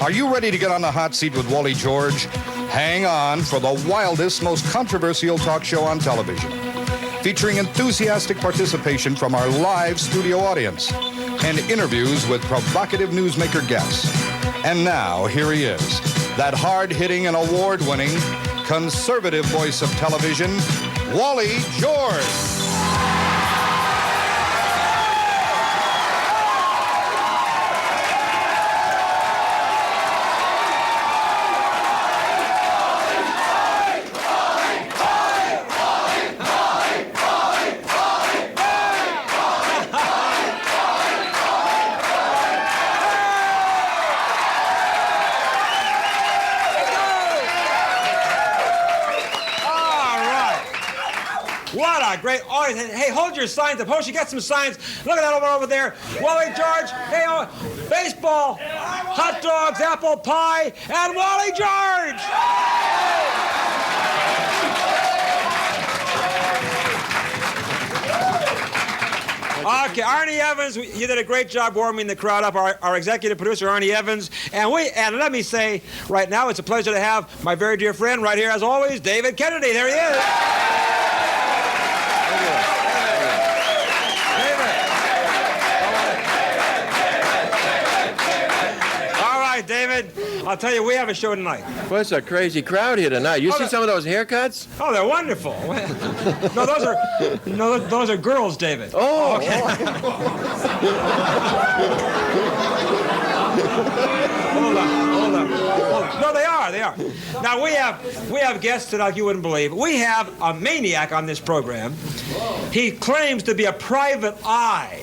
Are you ready to get on the hot seat with Wally George? Hang on for the wildest, most controversial talk show on television, featuring enthusiastic participation from our live studio audience and interviews with provocative newsmaker guests. And now, here he is, that hard-hitting and award-winning conservative voice of television, Wally George. What a great audience. Hey, hold your signs up. Hoshi, get some signs. Look at that over there. Wally George. Hey, baseball, hot dogs, apple pie, and Wally George. Okay, Arnie Evans, you did a great job warming the crowd up. Our executive producer, Arnie Evans. And let me say, right now, it's a pleasure to have my very dear friend right here, as always, David Kennedy. There he is. David, I'll tell you, we have a show tonight. Well, it's a crazy crowd here tonight. You see some of those haircuts? Oh, they're wonderful. Those are girls, David. Oh, okay. Hold on. No, they are. Now we have guests tonight you wouldn't believe. We have a maniac on this program. He claims to be a private eye.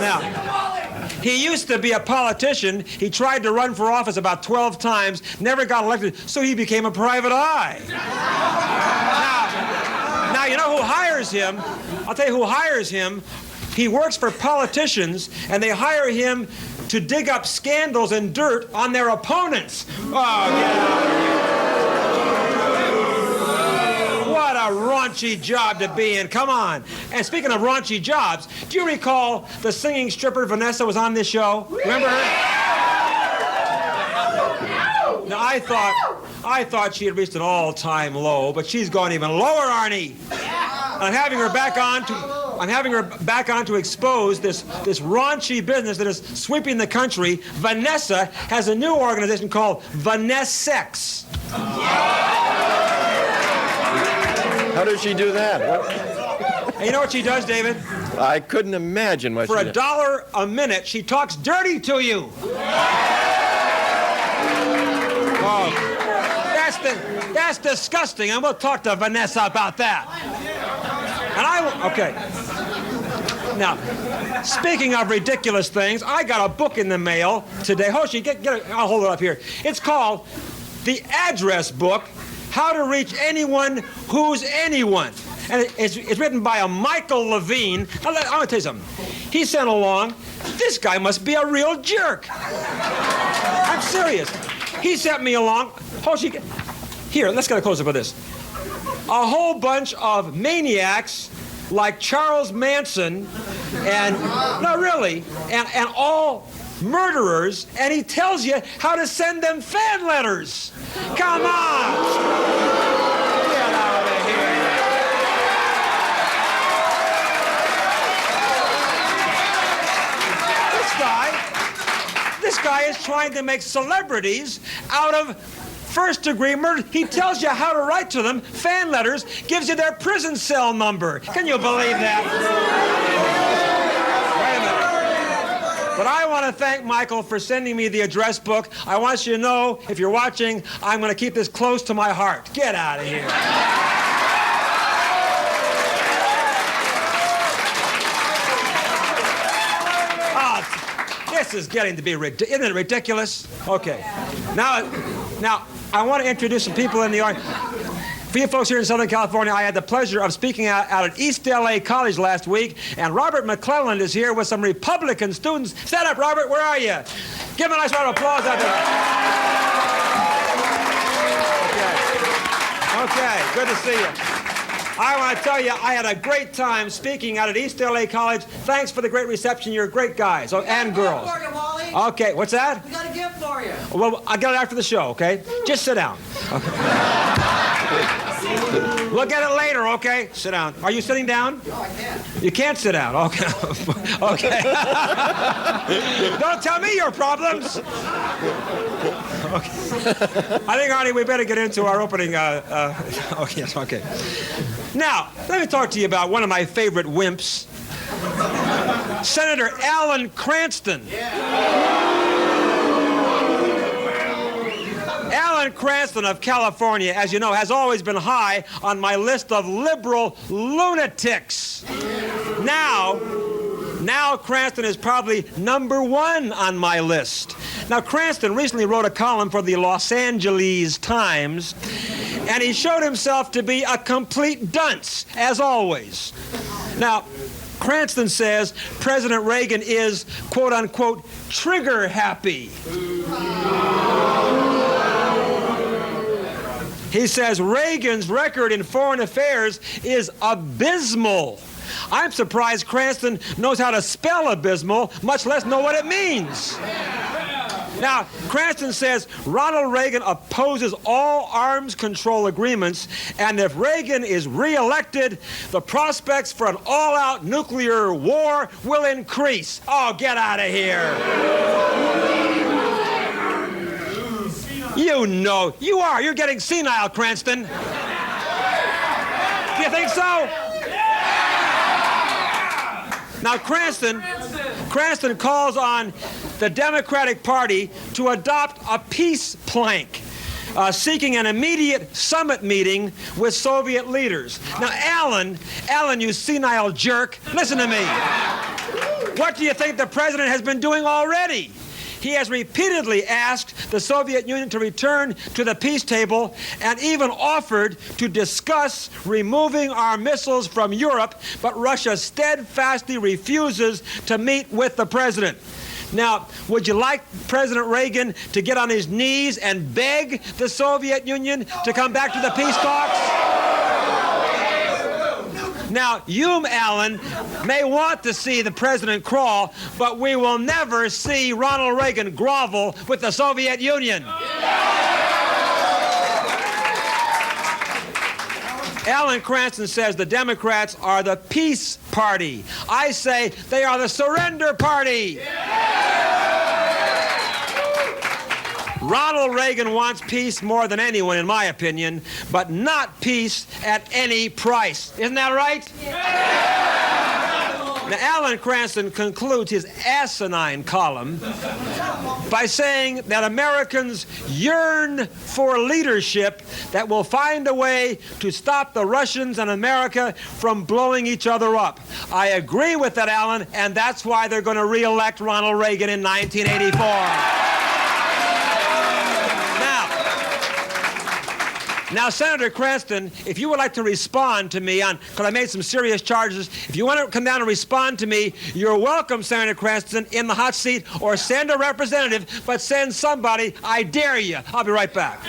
Now, he used to be a politician. He tried to run for office about 12 times, never got elected, so he became a private eye. Now, you know who hires him? I'll tell you who hires him. He works for politicians, and they hire him to dig up scandals and dirt on their opponents. Oh, get out of here. What a raunchy job to be in. Come on. And speaking of raunchy jobs, do you recall the singing stripper Vanessa was on this show? Remember her? Now, I thought she had reached an all-time low, but she's gone even lower, Arnie. I'm having her back on to expose this raunchy business that is sweeping the country. Vanessa has a new organization called Vanessa. How does she do that? And you know what she does, David? I couldn't imagine what For she does. $1 a minute, she talks dirty to you. Oh, that's disgusting, and we'll talk to Vanessa about that. Okay. Now, speaking of ridiculous things, I got a book in the mail today. Hoshi, I'll hold it up here. It's called The Address Book, How to Reach Anyone Who's Anyone. And it's written by a Michael Levine. Now, I'm going to tell you something. He sent along, this guy must be a real jerk. I'm serious. He sent me along. Hoshi, here, let's get a close-up of this. A whole bunch of maniacs like Charles Manson and all murderers, and he tells you how to send them fan letters. Come on! Get out of here. This guy is trying to make celebrities out of first-degree murder. He tells you how to write to them, fan letters, gives you their prison cell number. Can you believe that? Wait a minute. But I want to thank Michael for sending me the address book. I want you to know, if you're watching, I'm going to keep this close to my heart. Get out of here. This is getting to be ridiculous. Isn't it ridiculous? Okay. Now, I want to introduce some people in the audience. For you folks here in Southern California, I had the pleasure of speaking out at East LA College last week, and Robert McClelland is here with some Republican students. Stand up, Robert. Where are you? Give him a nice round of applause out there. Okay, good to see you. I want to tell you, I had a great time speaking out at East LA College. Thanks for the great reception. You're great guys and girls. Okay, what's that? We got a gift for you. Well, I got it after the show, okay? Just sit down. Okay. Look at it later, okay? Sit down. Are you sitting down? No, I can't. You can't sit down. Okay. Okay. Don't tell me your problems. Okay. I think, Arnie, we better get into our opening. Okay, yes, okay. Now, let me talk to you about one of my favorite wimps, Senator Alan Cranston. Alan Cranston of California, as you know, has always been high on my list of liberal lunatics. Now Cranston is probably #1 on my list. Now, Cranston recently wrote a column for the Los Angeles Times, and he showed himself to be a complete dunce, as always. Now, Cranston says President Reagan is, quote unquote, trigger happy. He says Reagan's record in foreign affairs is abysmal. I'm surprised Cranston knows how to spell abysmal, much less know what it means. Now, Cranston says Ronald Reagan opposes all arms control agreements, and if Reagan is reelected, the prospects for an all-out nuclear war will increase. Oh, get out of here. You know, you're getting senile, Cranston. Do you think so? Now, Cranston calls on the Democratic Party to adopt a peace plank, seeking an immediate summit meeting with Soviet leaders. Now, Alan, you senile jerk, listen to me. What do you think the president has been doing already? He has repeatedly asked the Soviet Union to return to the peace table and even offered to discuss removing our missiles from Europe, but Russia steadfastly refuses to meet with the president. Now, would you like President Reagan to get on his knees and beg the Soviet Union to come back to the peace talks? Now, you, Alan, may want to see the president crawl, but we will never see Ronald Reagan grovel with the Soviet Union. Alan Cranston says the Democrats are the peace party. I say they are the surrender party. Ronald Reagan wants peace more than anyone, in my opinion, but not peace at any price. Isn't that right? Now, Alan Cranston concludes his asinine column by saying that Americans yearn for leadership that will find a way to stop the Russians and America from blowing each other up. I agree with that, Alan, and that's why they're going to re-elect Ronald Reagan in 1984. Now, Senator Cranston, if you would like to respond to me because I made some serious charges, if you want to come down and respond to me, you're welcome, Senator Cranston, in the hot seat, or send a representative, but send somebody. I dare you. I'll be right back.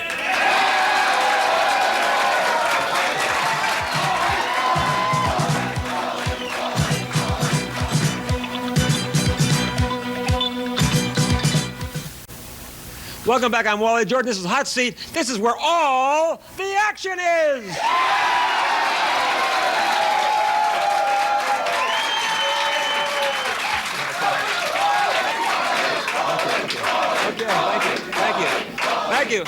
Welcome back. I'm Wally Jordan. This is Hot Seat. This is where all the action is. Okay, thank you.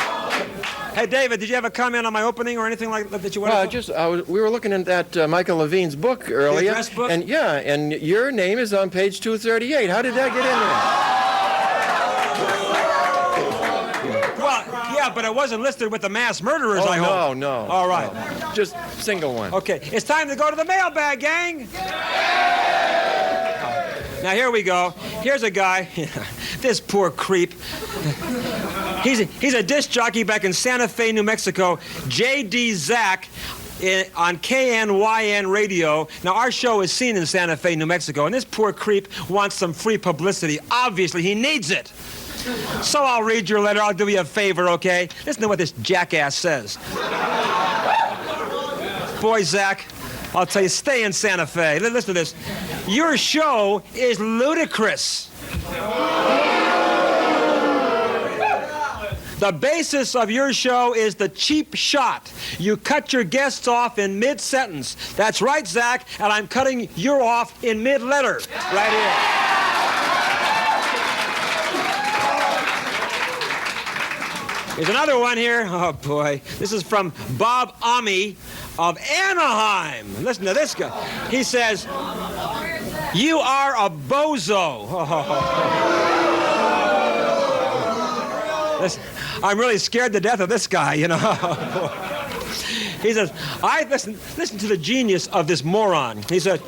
Hey, David, did you have a comment on my opening or anything like that you wanted to? We were looking at that Michael Levine's book earlier. The address book? And your name is on page 238. How did that get in there? Yeah, but it wasn't listed with the mass murderers, I hope. No. All right. No. Just single one. Okay, it's time to go to the mailbag, gang. Now, here we go. Here's a guy. This poor creep. He's a disc jockey back in Santa Fe, New Mexico. J.D. Zach on KNYN radio. Now, our show is seen in Santa Fe, New Mexico, and this poor creep wants some free publicity. Obviously, he needs it. So I'll read your letter. I'll do you a favor, okay? Listen to what this jackass says. Boy, Zach, I'll tell you, stay in Santa Fe. Listen to this. Your show is ludicrous. The basis of your show is the cheap shot. You cut your guests off in mid-sentence. That's right, Zach, and I'm cutting you off in mid-letter. Right here. Here's another one here. Oh, boy. This is from Bob Ami of Anaheim. Listen to this guy. He says, "You are a bozo." Listen, I'm really scared to death of this guy, you know. He says, listen to the genius of this moron. He says,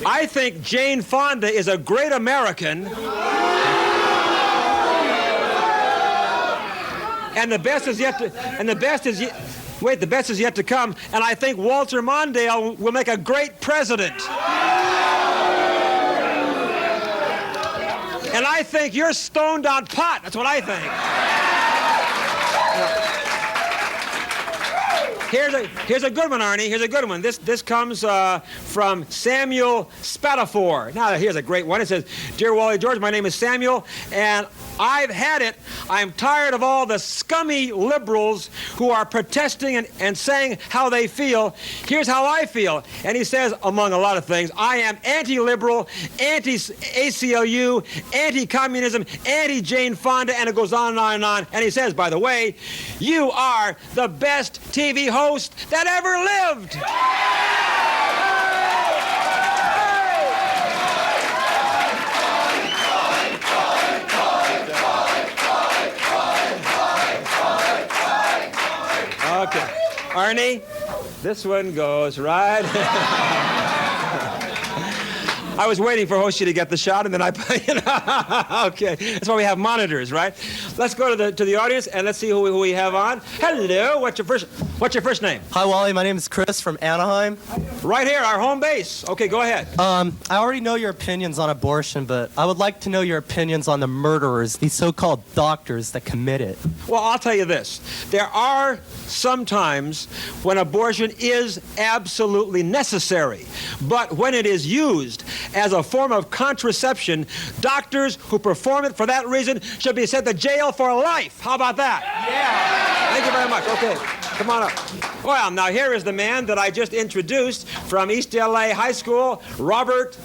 "I think Jane Fonda is a great American. And the best is yet to, the best is yet to come. And I think Walter Mondale will make a great president. And I think you're stoned on pot. That's what I think." Here's a good one, Arnie. Here's a good one. This comes from Samuel Spatafor. Now, here's a great one. It says, "Dear Wally George, my name is Samuel, and I've had it. I'm tired of all the scummy liberals who are protesting and saying how they feel. Here's how I feel." And he says, among a lot of things, "I am anti-liberal, anti-ACLU, anti-communism, anti-Jane Fonda," and it goes on and on and on. And he says, by the way, "You are the best TV host that ever lived." Okay. Arnie, this one goes right. I was waiting for Hoshi to get the shot, and then okay. That's why we have monitors, right? Let's go to the audience, and let's see who we have on. Hello. What's your first name? Hi, Wally. My name is Chris from Anaheim. Right here, our home base. Okay, go ahead. I already know your opinions on abortion, but I would like to know your opinions on the murderers, these so-called doctors that commit it. Well, I'll tell you this. There are some times when abortion is absolutely necessary, but when it is used as a form of contraception, doctors who perform it for that reason should be sent to jail for life. How about that? Yeah. Thank you very much. Okay, come on up. Well, now here is the man that I just introduced from East LA High School, Robert.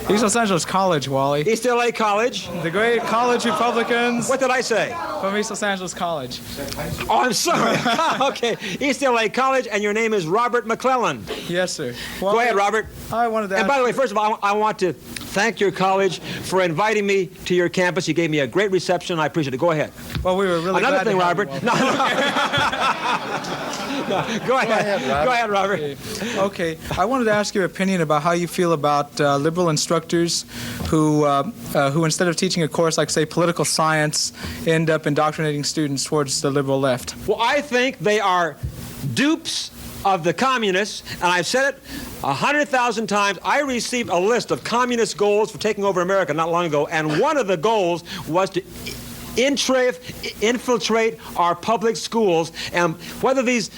East Los Angeles College, Wally. East LA College. The great college Republicans. What did I say? From East Los Angeles College. Oh, I'm sorry. Okay, East LA College, and your name is Robert McClellan. Yes, sir. Wally, go ahead, Robert. I wanted to And by the way, first of all, I want to thank your college for inviting me to your campus. You gave me a great reception. I appreciate it. Go ahead. Well, we were really Another glad thing, to have Robert. you, No, go ahead. Go ahead, Robert. Okay. I wanted to ask your opinion about how you feel about liberal instructors who instead of teaching a course like, say, political science, end up indoctrinating students towards the liberal left. Well, I think they are dupes of the communists, and I've said it 100,000 times. I received a list of communist goals for taking over America not long ago, and one of the goals was to infiltrate our public schools. And whether these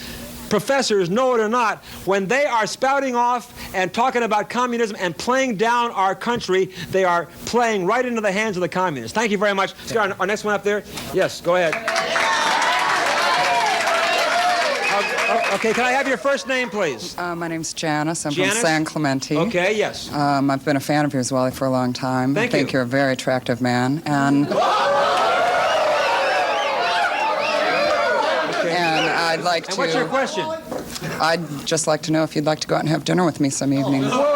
professors know it or not, when they are spouting off and talking about communism and playing down our country, they are playing right into the hands of the communists. Thank you very much. Let's get our next one up there. Yes, go ahead. Okay, can I have your first name, please? My name's Janice. I'm Janice? from San Clemente. Okay, yes. I've been a fan of yours, Wally, for a long time. Thank I think you. you're a very attractive man. And I'd like And to... what's your question? I'd just like to know if you'd like to go out and have dinner with me some evening. Hold on.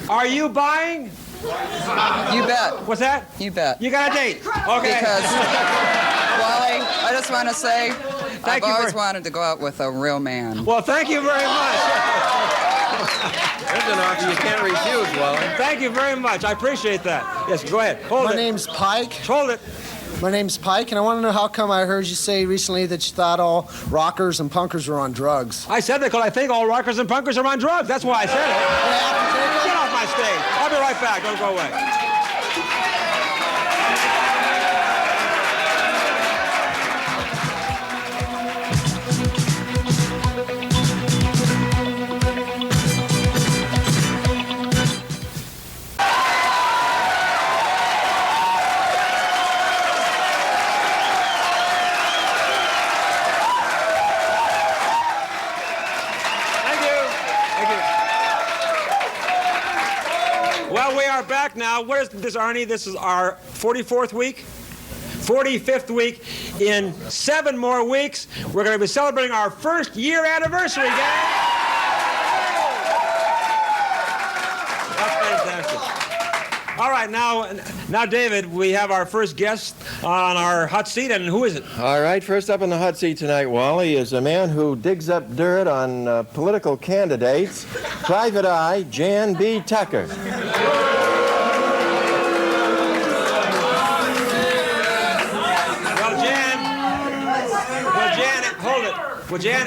Are you buying? You bet. What's that? You bet. You got a date? Okay. Because, Wally, I just want to say, I've you always for- wanted to go out with a real man. Well, thank you very much. There's an offer you can't refuse, Wally. Thank you very much. I appreciate that. Yes, go ahead. Hold My it. name's Pike. Hold it. My name's Pike, and I want to know how come I heard you say recently that you thought all rockers and punkers were on drugs. I said that because I think all rockers and punkers are on drugs. That's why I said it. Get off my stage. I'll be right back. Don't go away. Well, we are back now. What is this, Arnie? This is our 44th week? 45th week. In 7 more weeks, we're going to be celebrating our first year anniversary, gang. That's fantastic. All right, now, David, we have our first guest on our hot seat, and who is it? All right, first up on the hot seat tonight, Wally, is a man who digs up dirt on political candidates, Private Eye Jan B. Tucker. Well, Jan,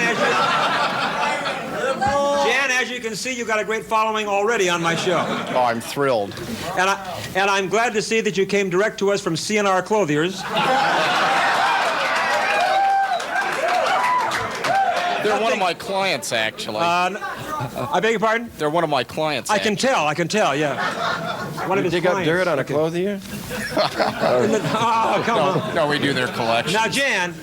as you can see, you've got a great following already on my show. Oh, I'm thrilled. And I'm glad to see that you came direct to us from CNR Clothiers. They're one of my clients, actually. I beg your pardon? They're one of my clients. I can tell, yeah. One of his dig clients. up dirt on a clothier? Oh, come on. No, we do their collection. Now, Jan,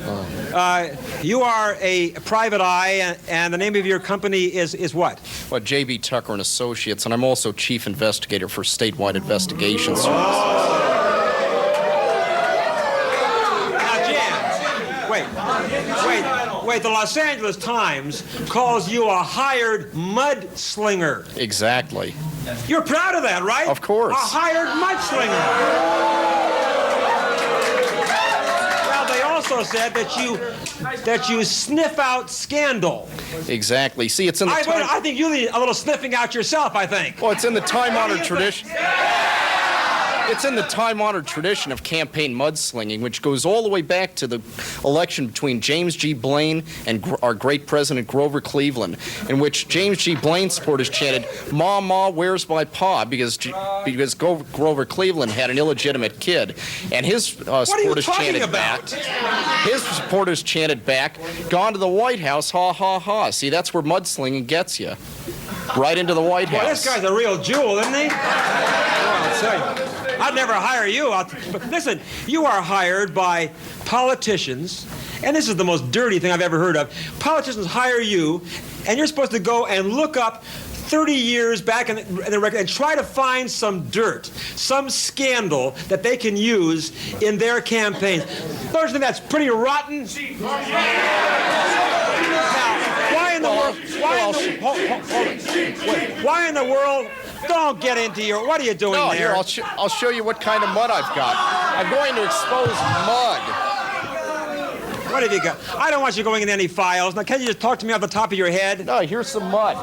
you are a private eye, and the name of your company is what? Well, J.B. Tucker and Associates, and I'm also chief investigator for statewide investigation services. Now, Jan, wait. The Los Angeles Times calls you a hired mudslinger. Exactly. You're proud of that, right? Of course. A hired mudslinger. Well, they also said that you sniff out scandal. Exactly. See, it's in the I think you need a little sniffing out yourself, I think. Well, it's in the time-honored tradition. It's in the time-honored tradition of campaign mudslinging, which goes all the way back to the election between James G. Blaine and our great president Grover Cleveland, in which James G. Blaine's supporters chanted, "Ma, Ma, where's my pa?" because Grover Cleveland had an illegitimate kid, and his supporters chanted back. His supporters chanted back, "Gone to the White House, ha ha ha." See, that's where mudslinging gets you, right into the White House. Boy, this guy's a real jewel, isn't he? I'll tell you. I'd never hire you. But listen, you are hired by politicians, and this is the most dirty thing I've ever heard of. Politicians hire you, and you're supposed to go and look up 30 years back in the record and try to find some dirt, some scandal that they can use in their campaigns. Don't you think that's pretty rotten? Now, why in the world? Why in the world? Don't get into your... What are you doing there? Here, I'll show you what kind of mud I've got. I'm going to expose mud. What have you got? I don't want you going in any files. Now, can you just talk to me off the top of your head? No, here's some mud.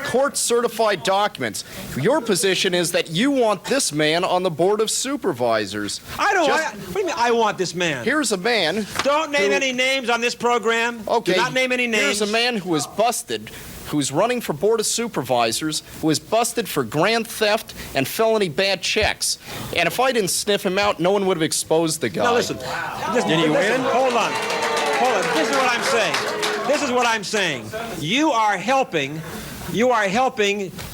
Court-certified documents. Your position is that you want this man on the Board of Supervisors. I don't want... What do you mean, I want this man? Here's a man... Don't name any names on this program. Okay. Do not name any names. Here's a man who was busted, who's running for Board of Supervisors, who was busted for grand theft and felony bad checks. And if I didn't sniff him out, no one would have exposed the guy. Now, listen. Did he win? Hold on. This is what I'm saying. You are helping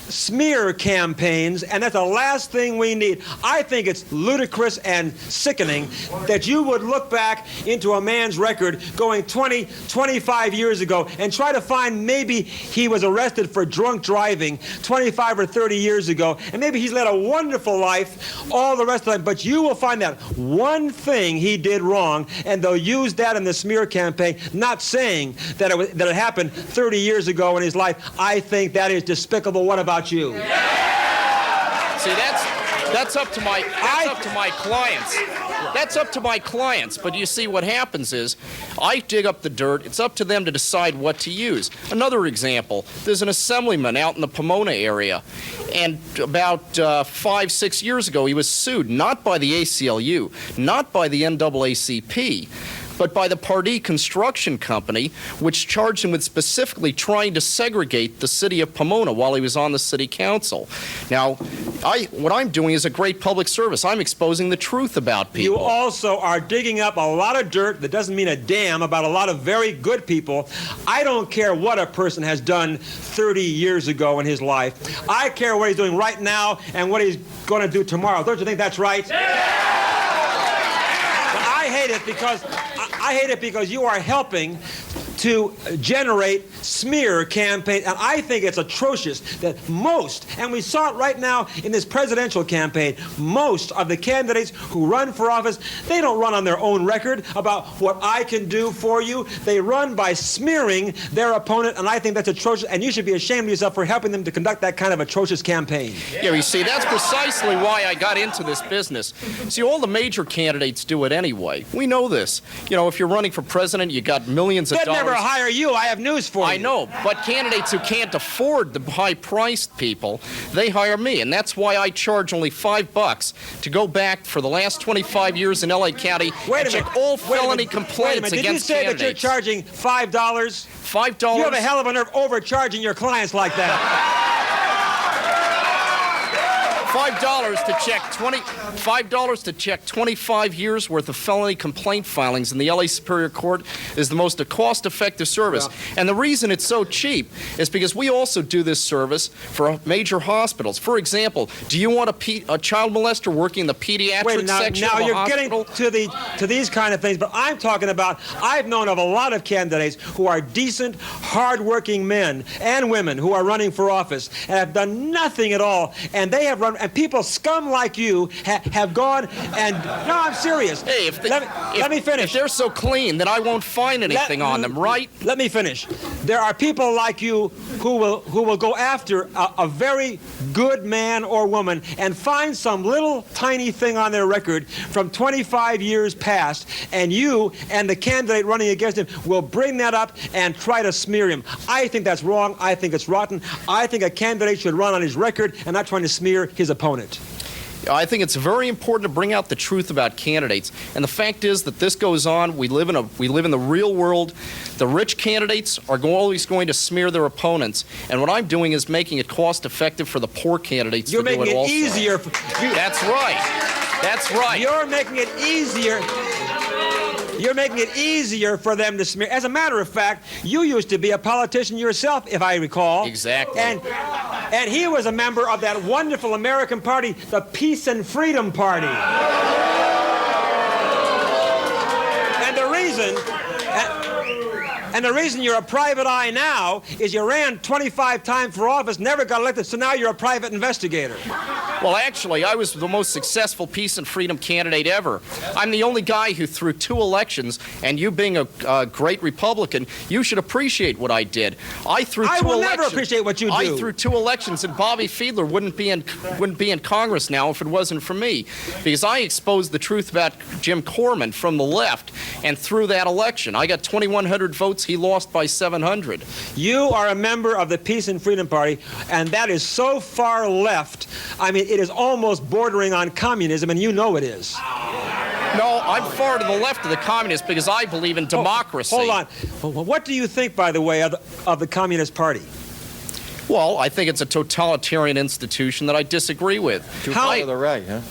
smear campaigns, and that's the last thing we need. I think it's ludicrous and sickening that you would look back into a man's record going 20, 25 years ago and try to find maybe he was arrested for drunk driving 25 or 30 years ago, and maybe he's led a wonderful life all the rest of the time, but you will find that one thing he did wrong, and they'll use that in the smear campaign, not saying that it happened 30 years ago in his life. I think that is despicable. What about you? See, that's up to my clients. That's up to my clients. But you see, what happens is, I dig up the dirt. It's up to them to decide what to use. Another example: there's an assemblyman out in the Pomona area, and about 5-6 years ago, he was sued not by the ACLU, not by the NAACP, but by the Pardee Construction Company, which charged him with specifically trying to segregate the city of Pomona while he was on the city council. Now, what I'm doing is a great public service. I'm exposing the truth about people. You also are digging up a lot of dirt that doesn't mean a damn about a lot of very good people. I don't care what a person has done 30 years ago in his life. I care what he's doing right now and what he's going to do tomorrow. Don't you think that's right? Yeah! I hate it because you are helping to generate smear campaigns. And I think it's atrocious that most, and we saw it right now in this presidential campaign, most of the candidates who run for office, they don't run on their own record about what I can do for you. They run by smearing their opponent, and I think that's atrocious, and you should be ashamed of yourself for helping them to conduct that kind of atrocious campaign. Yeah, you see, that's precisely why I got into this business. See, all the major candidates do it anyway. We know this. You know, if you're running for president, you got millions of They'd dollars. never hire you. I have news for you. I know, but candidates who can't afford the high-priced people, they hire me, and that's why I charge only $5 to go back for the last 25 years in L.A. County and check all felony complaints against candidates. Did you say that you're charging $5? $5? You have a hell of a nerve overcharging your clients like that. $5 to check 25 years worth of felony complaint filings in the LA Superior Court is the most cost-effective service. Yeah. And the reason it's so cheap is because we also do this service for major hospitals. For example, do you want a child molester working in the pediatric section of a you're hospital? getting to these kind of things, but I'm talking about, I've known of a lot of candidates who are decent, hard-working men and women who are running for office and have done nothing at all, and they have run. And people, scum like you, have gone and... No, I'm serious. Hey, let me finish. If they're so clean, then I won't find anything on them, right? Let me finish. There are people like you who will go after a very good man or woman and find some little tiny thing on their record from 25 years past, and you and the candidate running against him will bring that up and try to smear him. I think that's wrong. I think it's rotten. I think a candidate should run on his record and not trying to smear his opponent. I think it's very important to bring out the truth about candidates. And the fact is that this goes on. We live in the real world. The rich candidates are always going to smear their opponents. And what I'm doing is making it cost-effective for the poor candidates to do it also. You're making it easier. That's right. That's right. You're making it easier. You're making it easier for them to smear. As a matter of fact, you used to be a politician yourself, if I recall. Exactly. And he was a member of that wonderful American party, the Peace and Freedom Party. And the reason you're a private eye now is you ran 25 times for office, never got elected, so now you're a private investigator. Well, actually, I was the most successful peace and freedom candidate ever. I'm the only guy who threw 2 elections, and you being a great Republican, you should appreciate what I did. I threw 2 elections. I will never appreciate what you do. I threw 2 elections, and Bobby Fiedler wouldn't be in Congress now if it wasn't for me, because I exposed the truth about Jim Corman from the left and threw that election. I got 2,100 votes. He lost by 700. You are a member of the Peace and Freedom Party, and that is so far left. I mean, it is almost bordering on communism, and you know it is. No, I'm far to the left of the communists because I believe in democracy. Hold on. What do you think, by the way, of the Communist Party? Well, I think it's a totalitarian institution that I disagree with. Too far to the right, huh?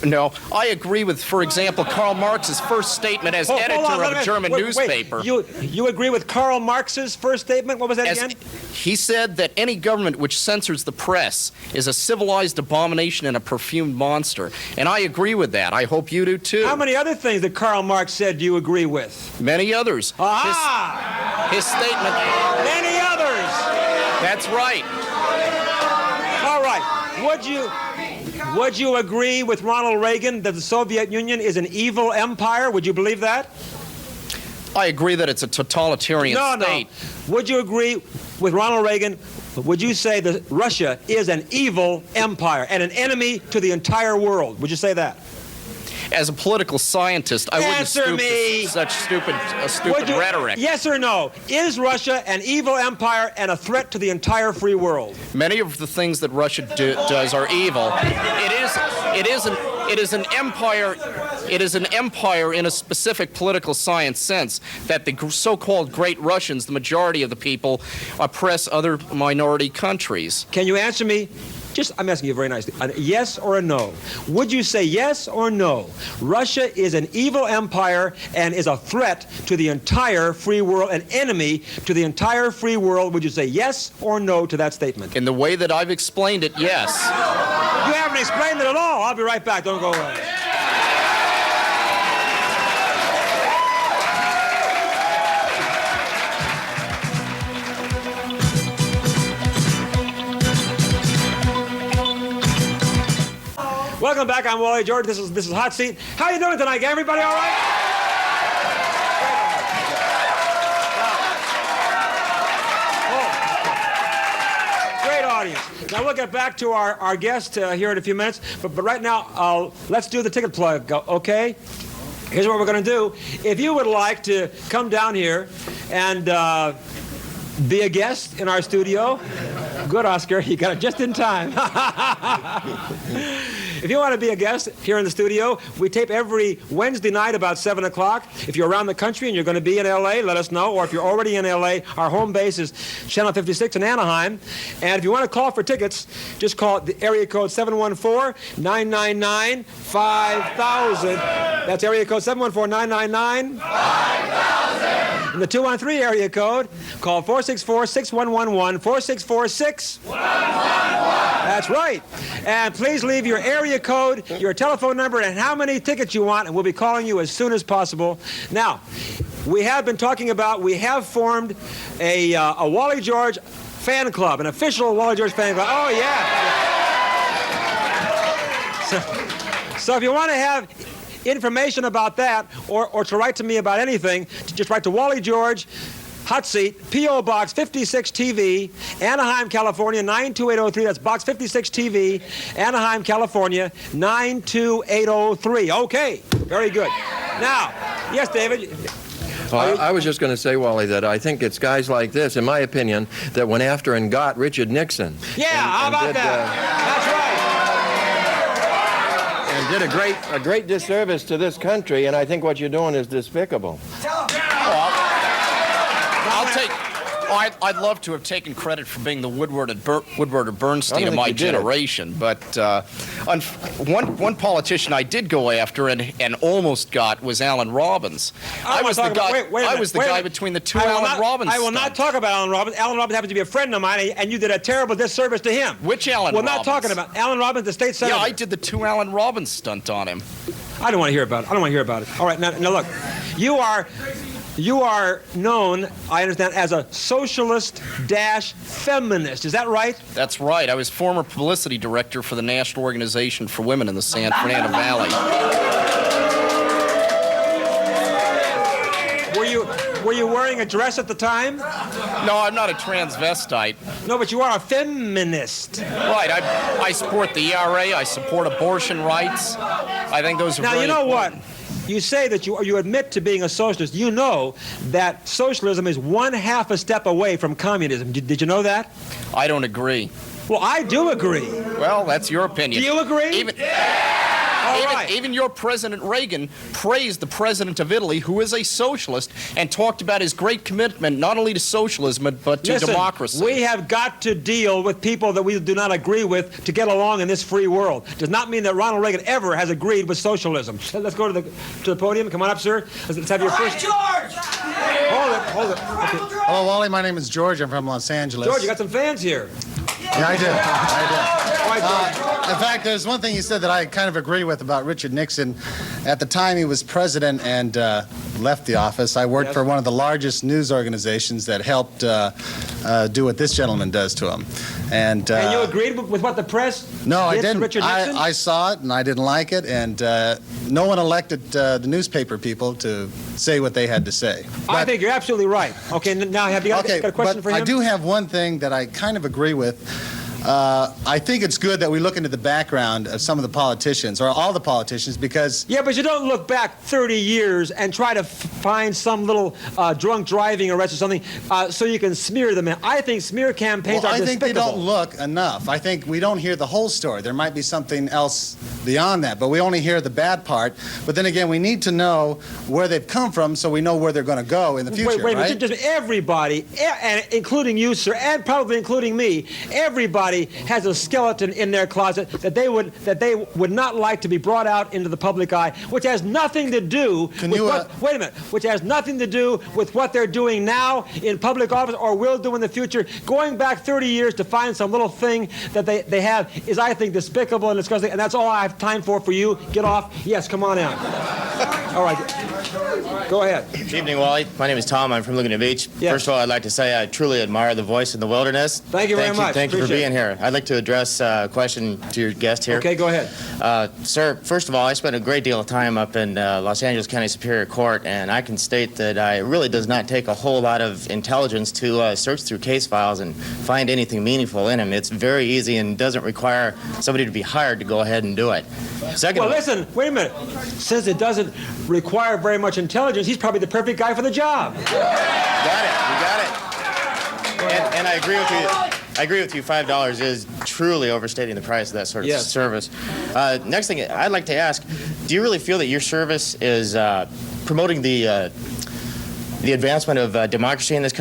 No, I agree with, for example, Karl Marx's first statement as editor of a German newspaper. You agree with Karl Marx's first statement? What was that again? He said that any government which censors the press is a civilized abomination and a perfumed monster. And I agree with that. I hope you do too. How many other things that Karl Marx said do you agree with? Many others. His statement. Many others. That's right. All right. Would you agree with Ronald Reagan that the Soviet Union is an evil empire? Would you believe that? I agree that it's a totalitarian state. No. Would you agree with Ronald Reagan? Would you say that Russia is an evil empire and an enemy to the entire world? Would you say that? As a political scientist, I wouldn't stoop to such stupid rhetoric. Yes or no? Is Russia an evil empire and a threat to the entire free world? Many of the things that Russia does are evil. It is an empire. It is an empire in a specific political science sense that the so-called great Russians, the majority of the people, oppress other minority countries. Can you answer me? I'm asking you very nicely. A yes or a no? Would you say yes or no? Russia is an evil empire and is a threat to the entire free world, an enemy to the entire free world. Would you say yes or no to that statement? In the way that I've explained it, yes. You haven't explained it at all. I'll be right back. Don't go away. Welcome back. I'm Wally George. This is Hot Seat. How you doing tonight? Everybody all right? Great audience. Now we'll get back to our guest here in a few minutes. But right now, let's do the ticket plug, okay? Here's what we're going to do. If you would like to come down here and be a guest in our studio, good, Oscar. You got it just in time. If you want to be a guest here in the studio, we tape every Wednesday night about 7 o'clock. If you're around the country and you're going to be in L.A., let us know. Or if you're already in L.A., our home base is Channel 56 in Anaheim. And if you want to call for tickets, just call the area code 714-999-5000. That's area code 714-999-5000. And the 213 area code, call 464-6111, 464-6111. That's right. And please leave your area code, your telephone number, and how many tickets you want, and we'll be calling you as soon as possible. Now, we have formed a Wally George fan club, an official Wally George fan club. Oh, yeah. So if you want to have information about that, or to write to me about anything, just write to Wally George, Hot Seat, P.O. Box 56 TV, Anaheim, California, 92803. That's Box 56 TV, Anaheim, California, 92803. Okay, very good. Now, yes, David. Well, I was just going to say, Wally, that I think it's guys like this, in my opinion, that went after and got Richard Nixon. Yeah, how about that? That's right. And did a great disservice to this country, and I think what you're doing is despicable. I'd love to have taken credit for being the Woodward or Bernstein of my generation, but one politician I did go after and almost got was Alan Robbins. I was the guy between the two Alan Robbins. I will not talk about Alan Robbins. Alan Robbins happens to be a friend of mine, and you did a terrible disservice to him. Which Alan Robbins? We're not talking about Alan Robbins, the state senator. Yeah, I did the two Alan Robbins stunt on him. I don't want to hear about it. All right, now look, you are known, I understand, as a socialist-feminist. Is that right? That's right. I was former publicity director for the National Organization for Women in the San Fernando Valley. Were you wearing a dress at the time? No, I'm not a transvestite. No, but you are a feminist. Right. I support the ERA. I support abortion rights. I think those are now, very you know important. what? You say that you admit to being a socialist. You know that socialism is one half a step away from communism. Did you know that? I don't agree. Well, I do agree. Well, that's your opinion. Do you agree? Even your President Reagan praised the president of Italy, who is a socialist, and talked about his great commitment not only to socialism but to democracy. We have got to deal with people that we do not agree with to get along in this free world. Does not mean that Ronald Reagan ever has agreed with socialism. Let's go to the podium. Come on up, sir. Let's have your first. George! Hold it. Okay. Hello, Wally. My name is George. I'm from Los Angeles. George, you got some fans here. Yeah, I do. In fact, there's one thing you said that I kind of agree with about Richard Nixon. At the time he was president and left the office, I worked for one of the largest news organizations that helped do what this gentleman does to him. And you agreed with what the press No, I did didn't. to Richard Nixon? I saw it, and I didn't like it, and no one elected the newspaper people to say what they had to say. I think you're absolutely right. Okay, now have you got a question for him? I do have one thing that I kind of agree with. I think it's good that we look into the background of some of the politicians, or all the politicians, because... Yeah, but you don't look back 30 years and try to find some little drunk driving arrest or something so you can smear them. I think smear campaigns are despicable. I think they don't look enough. I think we don't hear the whole story. There might be something else beyond that, but we only hear the bad part. But then again, we need to know where they've come from so we know where they're going to go in the future, wait, right? Just everybody, and including you, sir, and probably including me, everybody has a skeleton in their closet that they would not like to be brought out into the public eye, which has nothing to do which has nothing to do with what they're doing now in public office or will do in the future. Going back 30 years to find some little thing that they have is, I think, despicable and disgusting, and that's all I have time for you. Get off. Yes, come on out. All right. Go ahead. Good evening, Wally. My name is Tom. I'm from Laguna Beach. Yes. First of all, I'd like to say I truly admire the voice in the wilderness. Thank you very much. Thank you for Appreciate being here. I'd like to address a question to your guest here. Okay, go ahead. Sir, first of all, I spent a great deal of time up in Los Angeles County Superior Court, and I can state that it really does not take a whole lot of intelligence to search through case files and find anything meaningful in them. It's very easy and doesn't require somebody to be hired to go ahead and do it. Second, Well, listen, wait a minute. Since it doesn't require very much intelligence, he's probably the perfect guy for the job. You got it. And I agree with you. I agree with you. $5 is truly overstating the price of that sort of Yes. service. Next thing I'd like to ask: do you really feel that your service is promoting the advancement of democracy in this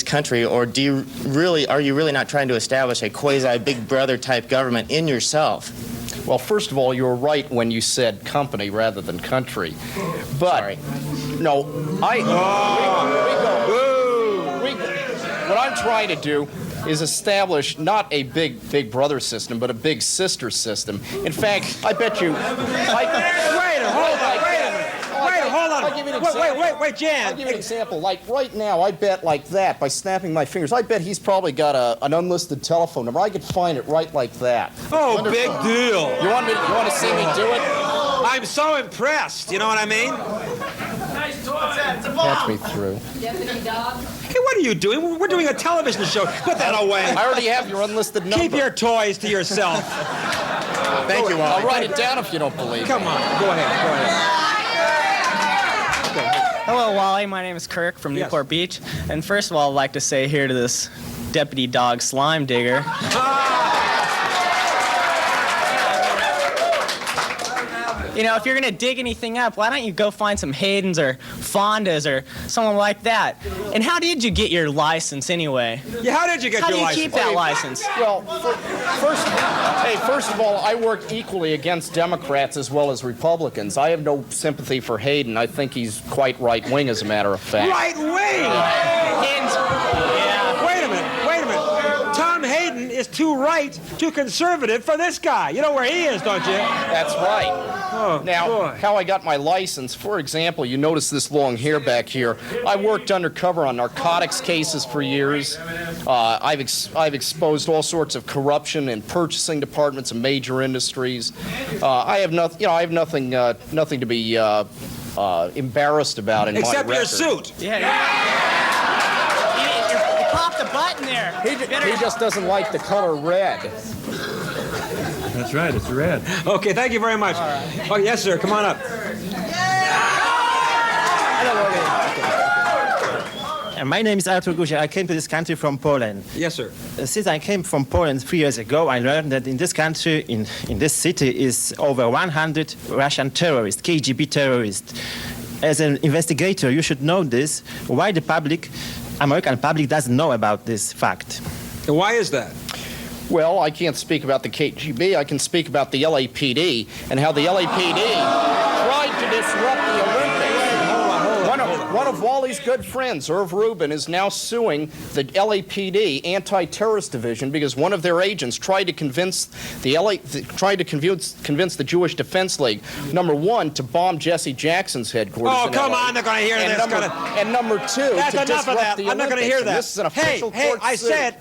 country, or are you really not trying to establish a quasi Big Brother type government in yourself? Well, first of all, you were right when you said company rather than country. But Sorry. no, what I'm trying to do is establish not a big brother system, but a big sister system. In fact, I bet you. Hold on. I'll give you an example. Wait, Jan. I'll give you an example. Like right now, I bet like that by snapping my fingers. I bet he's probably got an unlisted telephone number. I could find it right like that. Oh, big deal. You want to see me do it? I'm so impressed. You know what I mean? Catch me through. Hey, what are you doing? We're doing a television show. Put that away. I already have your unlisted number. Keep your toys to yourself. Thank you, Wally. I'll write it down if you don't believe Come me. on. Go ahead. Hello, Wally. My name is Kirk from Yes. Newport Beach. And first of all, I'd like to say here to this deputy dog slime digger. You know, if you're going to dig anything up, why don't you go find some Haydens or Fondas or someone like that? And how did you get your license anyway? Yeah, how did you get How your do you license? keep that license? Well, first of all, I work equally against Democrats as well as Republicans. I have no sympathy for Hayden. I think he's quite right-wing, as a matter of fact. Right wing. Haydens, yeah. Wait a minute. Tom Hayden is too right, too conservative for this guy. You know where he is, don't you? That's right. Oh, Now, boy. how I got my license, for example, you notice this long hair back here. I worked undercover on narcotics cases for years. I've exposed all sorts of corruption in purchasing departments of major industries. I have nothing to be embarrassed about in Except my your record. suit. Yeah. You popped the button there. He just doesn't like the color red. That's right, it's red. Okay, thank you very much. Oh, yes, sir, come on up. My name is Artur Gusia. I came to this country from Poland. Yes, sir. Since I came from Poland 3 years ago, I learned that in this country, in this city, is over 100 Russian terrorists, KGB terrorists. As an investigator, you should know this. Why the American public doesn't know about this fact? And why is that? Well, I can't speak about the KGB. I can speak about the LAPD and how the LAPD tried to disrupt the Olympics. One of Wally's good friends, Irv Rubin, is now suing the LAPD Anti-Terrorist Division because one of their agents tried to convince the Jewish Defense League, number one, to bomb Jesse Jackson's headquarters. Oh, in come LA. on, they're going to hear and this. And number two, That's to enough of disrupt that. the I'm not going to Olympics. hear that. And this is an official court I suit. said,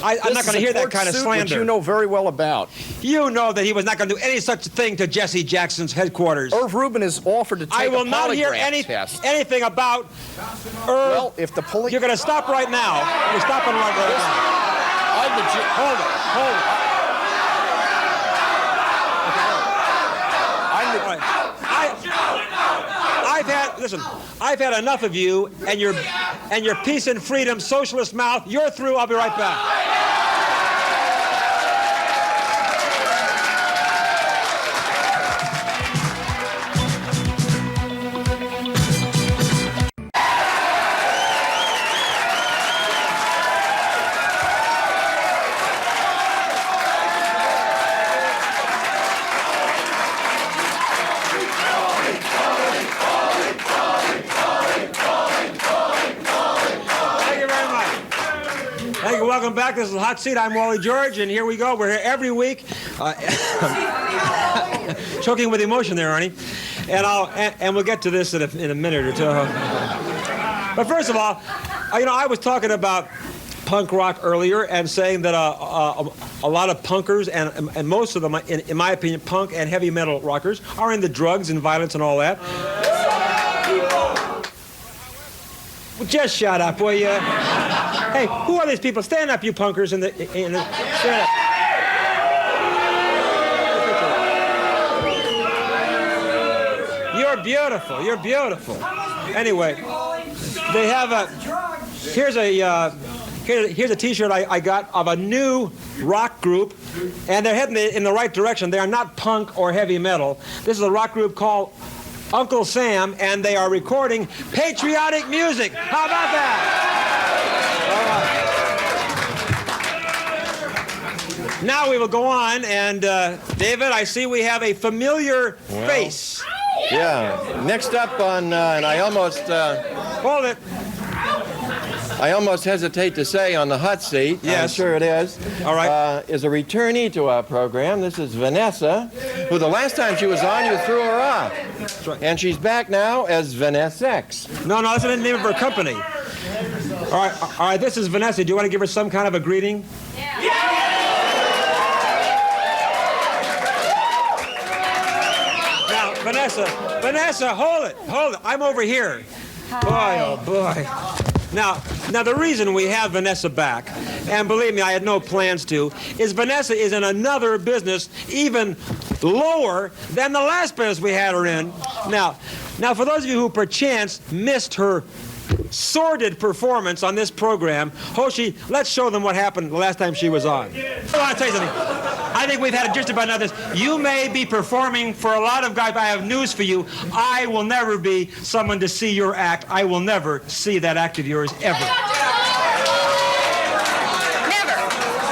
I'm not going to hear that kind of slander. Which you know very well about. You know that he was not going to do any such thing to Jesse Jackson's headquarters. Irv Rubin has offered to take I will a not hear polygraph test. anything about Irv. Well, if the police... You're going to stop right now. You're stopping right now. Hold it. I've had enough of you and your peace and freedom socialist mouth. You're through. I'll be right back. Welcome back. This is Hot Seat. I'm Wally George, and here we go. We're here every week. Choking with emotion there, Arnie. And we'll get to this in a minute or two. But first of all, I was talking about punk rock earlier and saying that a lot of punkers and most of them, in my opinion, punk and heavy metal rockers are into drugs and violence and all that. Well, just shut up, will you? Hey, who are these people? Stand up, you punkers! Stand up. You're beautiful. You're beautiful. Anyway, they have here's a T-shirt I got of a new rock group, and they're heading in the right direction. They are not punk or heavy metal. This is a rock group called Uncle Sam, and they are recording patriotic music. How about that? All right. Now we will go on, and David, I see we have a familiar face. Yeah. Next up on, and I almost... Hold it. I almost hesitate to say on the hot seat. Yes. I'm sure it is. All right. Is a returnee to our program. This is Vanessa, who the last time she was on, you threw her off. That's right. And she's back now as Vanessa X. No, that's the name of her company. All right, this is Vanessa. Do you want to give her some kind of a greeting? Yeah. Now, Vanessa, hold it. I'm over here. Hi. Boy, oh boy. Now, the reason we have Vanessa back, and believe me, I had no plans to, is Vanessa is in another business even lower than the last business we had her in. Now, for those of you who perchance missed her sordid performance on this program, Hoshi, let's show them what happened the last time she was on. I want to tell you something. I think we've had a gist about this. You may be performing for a lot of guys, but I have news for you. I will never be someone to see your act. I will never see that act of yours, ever. Never.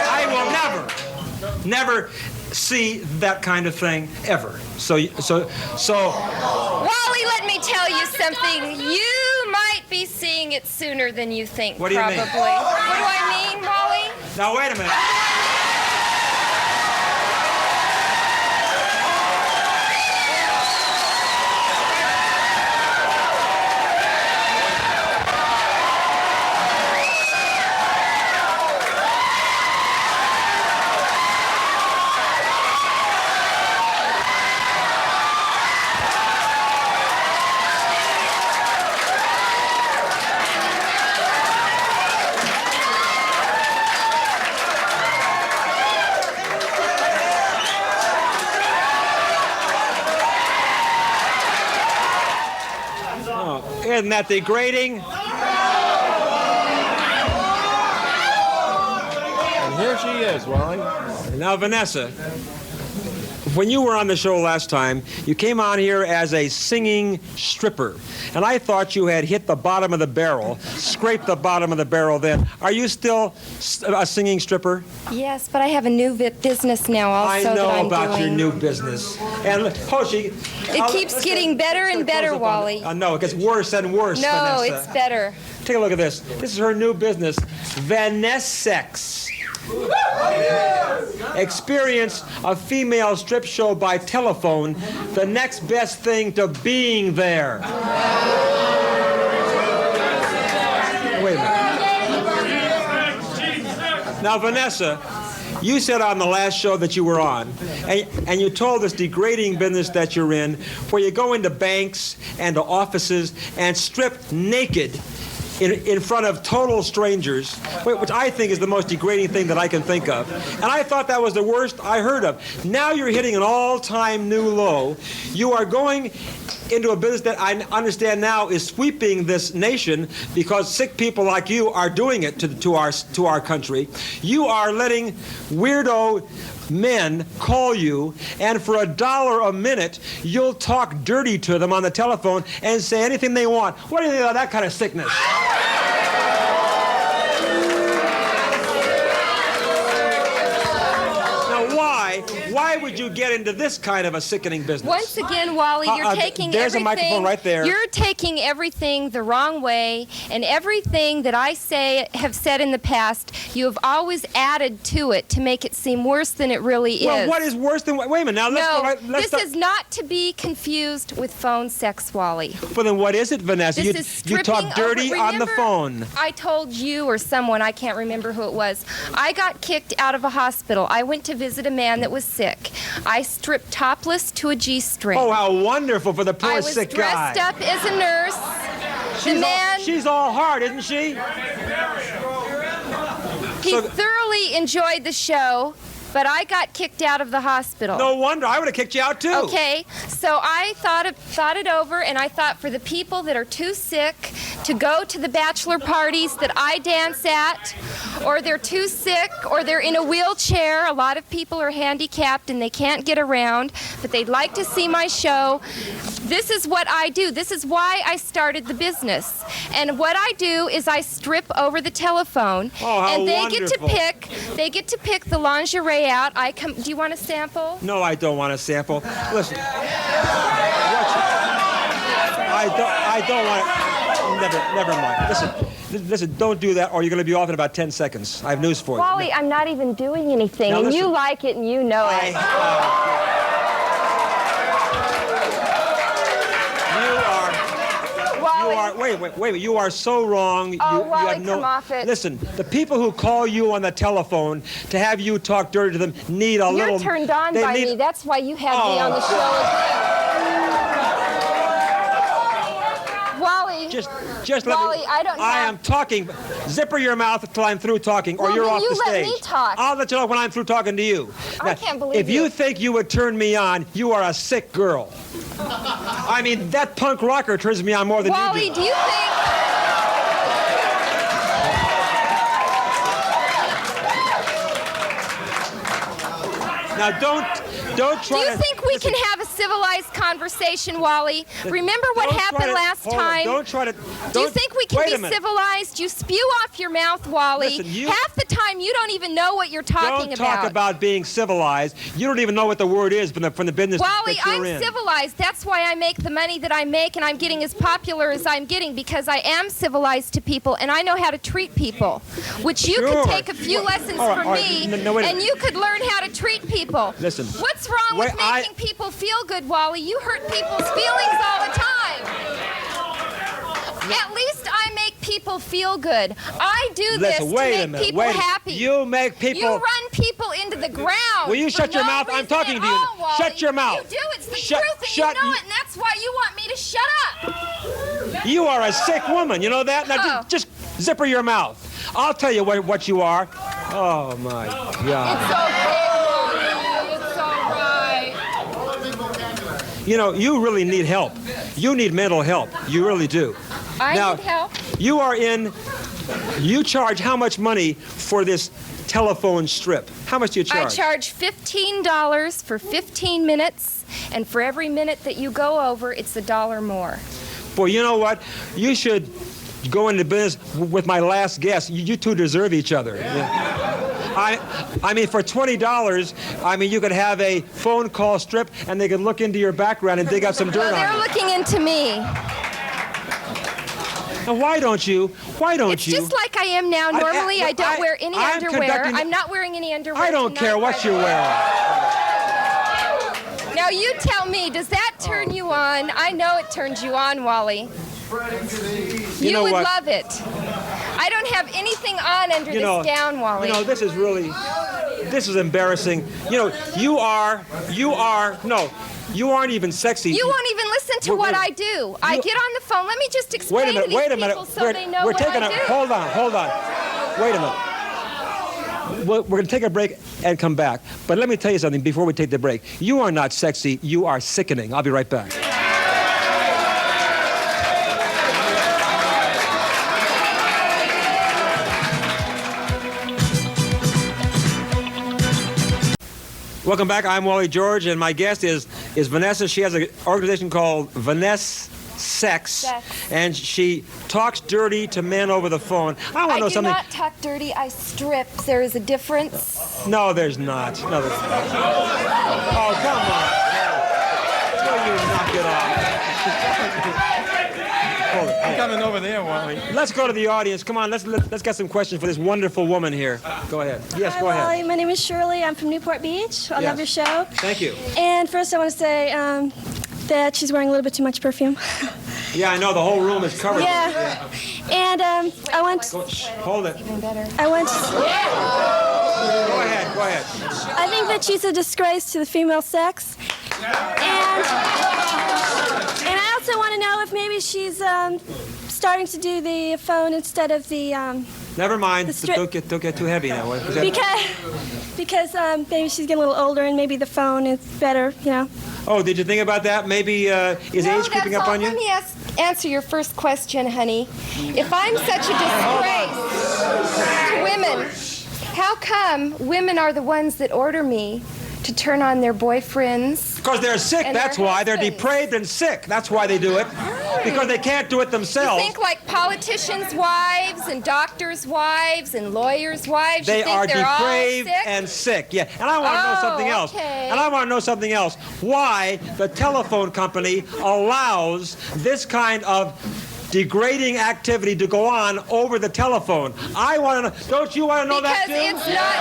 I will never see that kind of thing, ever. So. Wally, let me tell you something. You might be seeing it sooner than you think, What do you probably. mean? What do I mean, Wally? Now, wait a minute. Isn't that degrading? And here she is, Wally. Now, Vanessa, when you were on the show last time, you came on here as a singing stripper. And I thought you had hit the bottom of the barrel, scraped the bottom of the barrel then. Are you still a singing stripper? Yes, but I have a new business now also I know that I'm about doing. your new business. And Hoshi... It keeps getting better and better, Wally. No, it gets worse and worse, No, Vanessa. it's better. Take a look at this. This is her new business, Vanessa. Experience a female strip show by telephone, the next best thing to being there. Wait a minute. Now, Vanessa, you said on the last show that you were on, and you told this degrading business that you're in, where you go into banks and to offices and strip naked in front of total strangers, which I think is the most degrading thing that I can think of. And I thought that was the worst I heard of. Now you're hitting an all-time new low. You are going into a business that I understand now is sweeping this nation because sick people like you are doing it to our country. You are letting weirdo men call you, and for $1 a minute, you'll talk dirty to them on the telephone and say anything they want. What do you think about that kind of sickness? Now, why Why would you get into this kind of a sickening business? Once again, Wally, you're taking there's everything. a microphone right there. You're taking everything the wrong way, and everything that I have said in the past, you have always added to it to make it seem worse than it really is. Well, what is worse than... Wait a minute, now let's this is not to be confused with phone sex, Wally. Well, then what is it, Vanessa? This is you talk stripping dirty over, on the phone. I told you or someone, I can't remember who it was, I got kicked out of a hospital. I went to visit a man that was sick. I stripped topless to a G-string. Oh, how wonderful for the poor sick guy. I was dressed up as a nurse. She's all hard, isn't she? He thoroughly enjoyed the show, but I got kicked out of the hospital. No wonder. I would have kicked you out, too. Okay, so I thought it over, and I thought for the people that are too sick to go to the bachelor parties that I dance at, or they're too sick, or they're in a wheelchair. A lot of people are handicapped and they can't get around, but they'd like to see my show. This is what I do. This is why I started the business. And what I do is I strip over the telephone, and they get to pick the lingerie out. Do you want a sample? No, I don't want a sample. Listen. I don't want it. Never mind. Listen, don't do that, or you're going to be off in about 10 seconds. I have news for you. Wally, I'm not even doing anything, now, and listen. you like it, and you know it. Wait, you are so wrong. Oh, you Wally, have no... come off it. Listen, the people who call you on the telephone to have you talk dirty to them need a little... You're turned on by me. That's why you have me on the show again. Wally. Just let Wally, me... I am talking. Zipper your mouth until I'm through talking, or you're off the stage. Let me talk. I'll let you know when I'm through talking to you. I can't believe If you think you would turn me on, you are a sick girl. I mean, that punk rocker turns me on more than Wally, you do. do you think... Now, don't try Do you to... think we can have a civilized conversation, Wally? Remember what happened last time? Don't try to... Do you think we can be civilized? You spew off your mouth, Wally. Listen, half the time you don't even know what you're talking about. Don't talk about being civilized. You don't even know what the word is from the business Wally, that you're I'm in. civilized. That's why I make the money that I make, and I'm getting as popular as I'm getting, because I am civilized to people, and I know how to treat people, which you could take a few lessons from me, and you could learn how to treat people. Listen. What's wrong with making people feel good, Wally? You hurt people's feelings all the time. At least I make people feel good. I do this to make people happy. You make people... You run people into the ground. Will you shut your mouth? I'm talking to you. Shut your mouth. You do. It's the truth, and you know it, and that's why you want me to shut up. You are a sick woman. You know that? Now just zipper your mouth. I'll tell you what you are. Oh, my God. It's okay, Wally. It's all right. You know, you really need help. You need mental help. You really do. I need help. You charge how much money for this telephone strip? How much do you charge? I charge $15 for 15 minutes, and for every minute that you go over, it's $1 more. Boy, you know what? You should go into business with my last guest. You two deserve each other. Yeah. I mean, for $20, I mean, you could have a phone call strip, and they could look into your background and dig up some dirt on they're you. looking into me. Now, why don't you? It's just like I am now. Normally, I don't wear any underwear. I'm not wearing any underwear. I don't care what you're wearing. Now, you tell me, does that turn you on? I know it turns you on, Wally. You would love it. I don't have anything on under this gown, Wally. You know, this is embarrassing. You know, you aren't even sexy. You won't even listen to what I do. I get on the phone. Let me just explain to these people so they know what I do. Hold on. Wait a minute. We're going to take a break and come back. But let me tell you something before we take the break. You are not sexy. You are sickening. I'll be right back. Welcome back. I'm Wally George, and my guest is Vanessa. She has an organization called Vanessa. sex, and she talks dirty to men over the phone. I want to know something. I do not talk dirty. I strip. There is a difference. No, there's not. No, there's not. Oh, come on. Will you knock it off? Hold it. I'm coming over there, Wally. Let's go to the audience. Come on, let's get some questions for this wonderful woman here. Go ahead. Yes, go ahead. Hi, Wally. My name is Shirley. I'm from Newport Beach. I love your show. Thank you. And first, I want to say that she's wearing a little bit too much perfume. Yeah, I know. The whole room is covered. Yeah. And I want. Hold it. I want. Go ahead. Go ahead. I think that she's a disgrace to the female sex. And I also want to know if maybe she's starting to do the phone instead of the. Never mind. Don't get too heavy now. Because maybe she's getting a little older and maybe the phone is better, you know. Oh, did you think about that? Maybe is age creeping up on you? Let me answer your first question, honey. If I'm such a disgrace to women, how come women are the ones that order me to turn on their boyfriends? Because they're sick, that's why. They're depraved and sick. That's why they do it. Because they can't do it themselves. You think like politicians' wives and doctors' wives and lawyers' wives? They you think are they're depraved all sick? and sick. Yeah. And I want to know something else. Okay. And I want to know something else. Why the telephone company allows this kind of degrading activity to go on over the telephone. I want to know. Don't you want to know that too? Because it's not.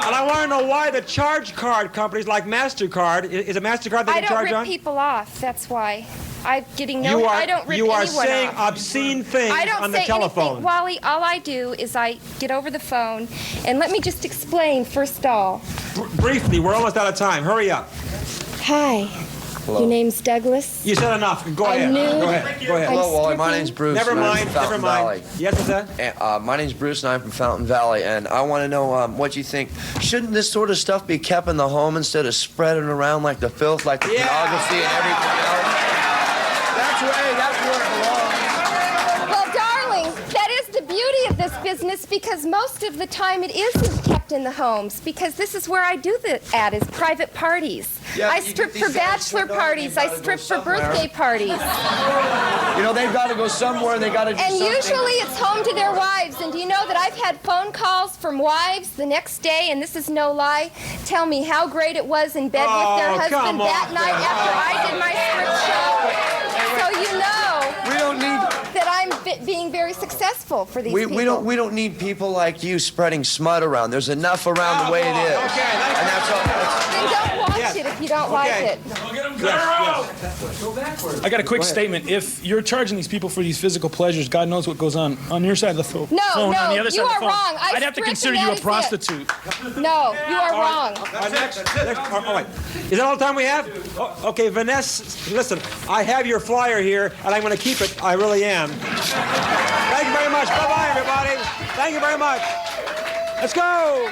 And I want to know why the charge card companies like MasterCard, is it MasterCard they can charge on? I don't rip people off. That's why. I don't rip anyone off. You are saying obscene things on the telephone. Anything. Wally, all I do is I get over the phone, and let me just explain first of all. Briefly, we're almost out of time. Hurry up. Hi. Hello. Your name's Douglas. You said enough. Go ahead. Go ahead. Go ahead. Hello, Wally. My name's Bruce. Never and I'm mind. from Fountain Never mind. Valley. Yes, what's that? My name's Bruce, and I'm from Fountain Valley. And I want to know what you think. Shouldn't this sort of stuff be kept in the home instead of spreading around like the filth, like the pornography and everything else? That's where it belongs. Well, darling, that is the beauty of this business because most of the time it isn't kept in the homes because this is where I do the ad is private parties. Yeah, I strip for bachelor parties. I strip for birthday parties. You know, they've got to go somewhere and they got to do And something. usually it's home to their wives. And do you know that I've had phone calls from wives the next day, and this is no lie, tell me how great it was in bed with their husband that night after I did my script show. So you know we don't need that I'm being very successful for these people. We don't need people like you spreading smut around. There's enough around the way it is. Okay, and that's all. Then don't watch it if you don't like it. I got a quick statement. If you're charging these people for these physical pleasures, God knows what goes on your side of the phone. No, on the other you side of the are phone. wrong. I'd have to consider you a prostitute. No, you are wrong. Next, all right. Is that all the time we have? Oh, okay, Vanessa, listen, I have your flyer here, and I'm going to keep it. I really am. Thank you very much. Bye-bye, everybody. Thank you very much. Let's go.